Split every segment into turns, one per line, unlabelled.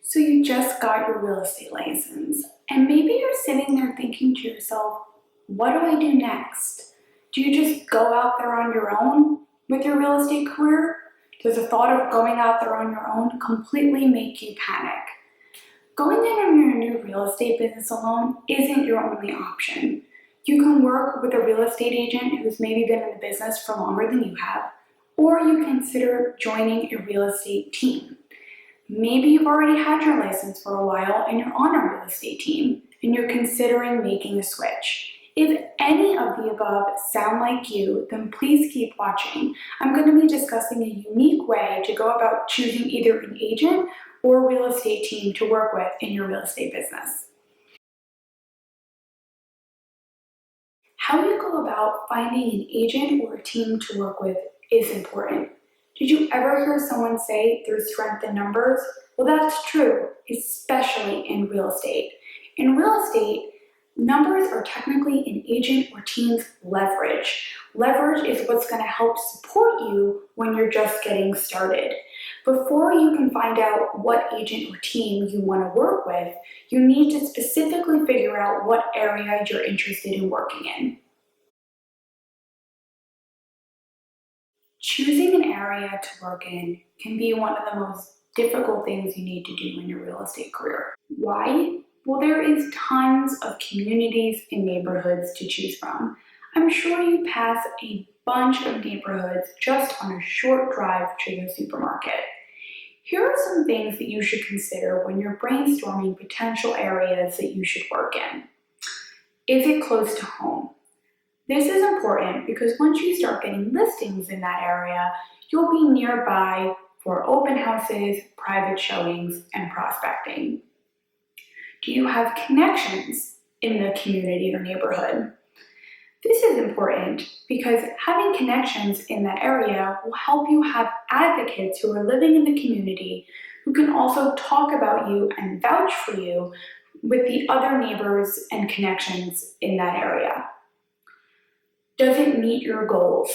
So you just got your real estate license, and maybe you're sitting there thinking to yourself, what do I do next? Do you just go out there on your own with your real estate career? Does the thought of going out there on your own completely make you panic? Going in on your new real estate business alone isn't your only option. You can work with a real estate agent who's maybe been in the business for longer than you have, or you consider joining a real estate team. Maybe you've already had your license for a while and you're on a real estate team and you're considering making a switch. If any of the above sound like you, then please keep watching. I'm going to be discussing a unique way to go about choosing either an agent or a real estate team to work with in your real estate business. How you go about finding an agent or a team to work with is important. Did you ever hear someone say there's strength in numbers? Well, that's true, especially in real estate. In real estate, numbers are technically an agent or team's leverage. Leverage is what's going to help support you when you're just getting started. Before you can find out what agent or team you want to work with, you need to specifically figure out what area you're interested in working in. Choosing an area to work in can be one of the most difficult things you need to do in your real estate career. Why? Well, there is tons of communities and neighborhoods to choose from. I'm sure you pass a bunch of neighborhoods just on a short drive to the supermarket. Here are some things that you should consider when you're brainstorming potential areas that you should work in. Is it close to home? This is important because once you start getting listings in that area, you'll be nearby for open houses, private showings, and prospecting. Do you have connections in the community or neighborhood? This is important because having connections in that area will help you have advocates who are living in the community who can also talk about you and vouch for you with the other neighbors and connections in that area. Does it meet your goals?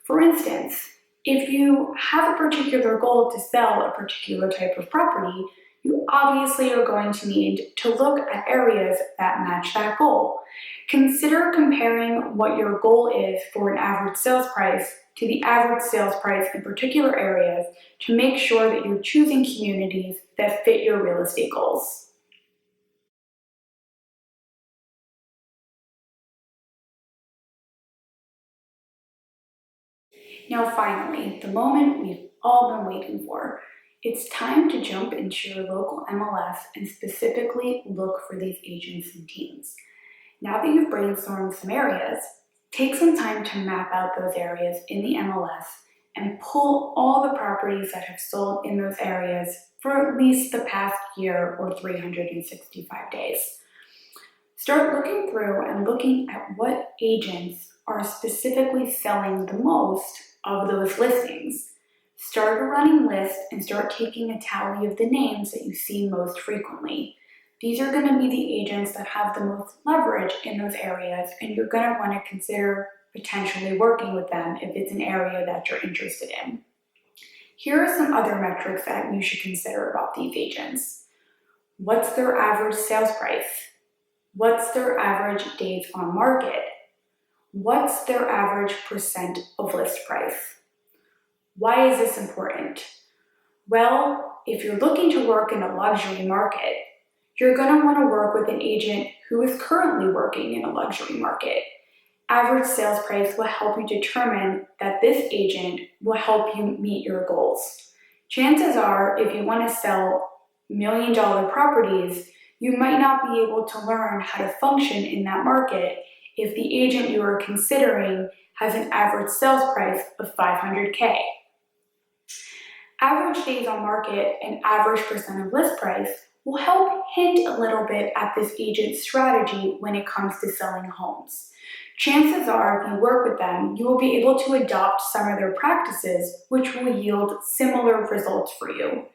For instance, if you have a particular goal to sell a particular type of property, you obviously are going to need to look at areas that match that goal. Consider comparing what your goal is for an average sales price to the average sales price in particular areas to make sure that you're choosing communities that fit your real estate goals. Now finally, the moment we've all been waiting for. It's time to jump into your local MLS and specifically look for these agents and teams. Now that you've brainstormed some areas, take some time to map out those areas in the MLS and pull all the properties that have sold in those areas for at least the past year or 365 days. Start looking through and looking at what agents are specifically selling the most of those listings. Start a running list and start taking a tally of the names that you see most frequently. These are going to be the agents that have the most leverage in those areas, and you're going to want to consider potentially working with them if it's an area that you're interested in. Here are some other metrics that you should consider about these agents. What's their average sales price? What's their average days on market? What's their average percent of list price? Why is this important? Well, if you're looking to work in a luxury market, you're going to want to work with an agent who is currently working in a luxury market. Average sales price will help you determine that this agent will help you meet your goals. Chances are, if you want to sell million-dollar properties, you might not be able to learn how to function in that market if the agent you are considering has an average sales price of $500K. Average days on market and average percent of list price will help hint a little bit at this agent's strategy when it comes to selling homes. Chances are, if you work with them, you will be able to adopt some of their practices, which will yield similar results for you.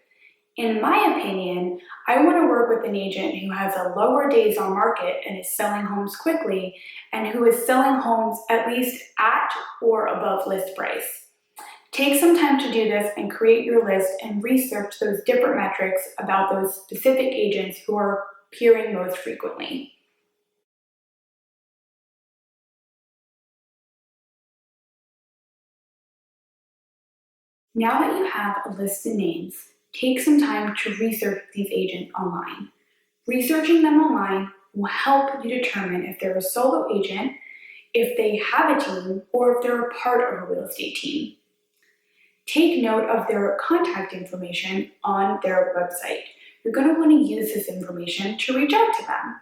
In my opinion, I want to work with an agent who has a lower days on market and is selling homes quickly, and who is selling homes at least at or above list price. Take some time to do this and create your list and research those different metrics about those specific agents who are appearing most frequently. Now that you have a list of names, take some time to research these agents online. Researching them online will help you determine if they're a solo agent, if they have a team, or if they're a part of a real estate team. Take note of their contact information on their website. You're going to want to use this information to reach out to them.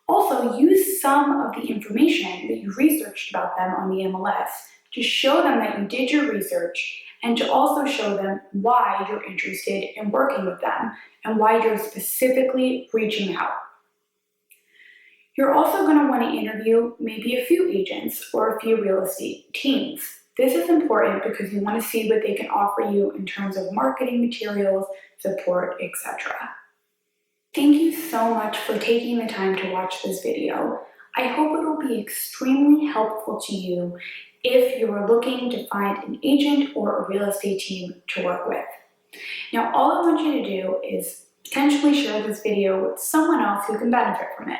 Also, use some of the information that you researched about them on the MLS to show them that you did your research and to also show them why you're interested in working with them and why you're specifically reaching out. You're also going to want to interview maybe a few agents or a few real estate teams. This is important because you want to see what they can offer you in terms of marketing materials, support, etc. Thank you so much for taking the time to watch this video. I hope it will be extremely helpful to you if you are looking to find an agent or a real estate team to work with. Now, all I want you to do is potentially share this video with someone else who can benefit from it.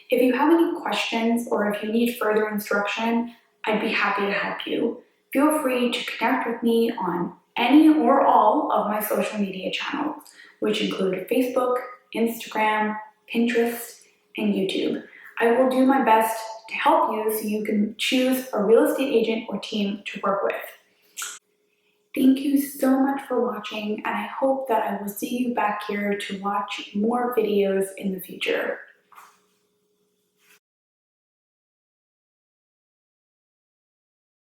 If you have any questions or if you need further instruction, I'd be happy to help you. Feel free to connect with me on any or all of my social media channels, which include Facebook, Instagram, Pinterest, and YouTube. I will do my best to help you so you can choose a real estate agent or team to work with. Thank you so much for watching, and I hope that I will see you back here to watch more videos in the future.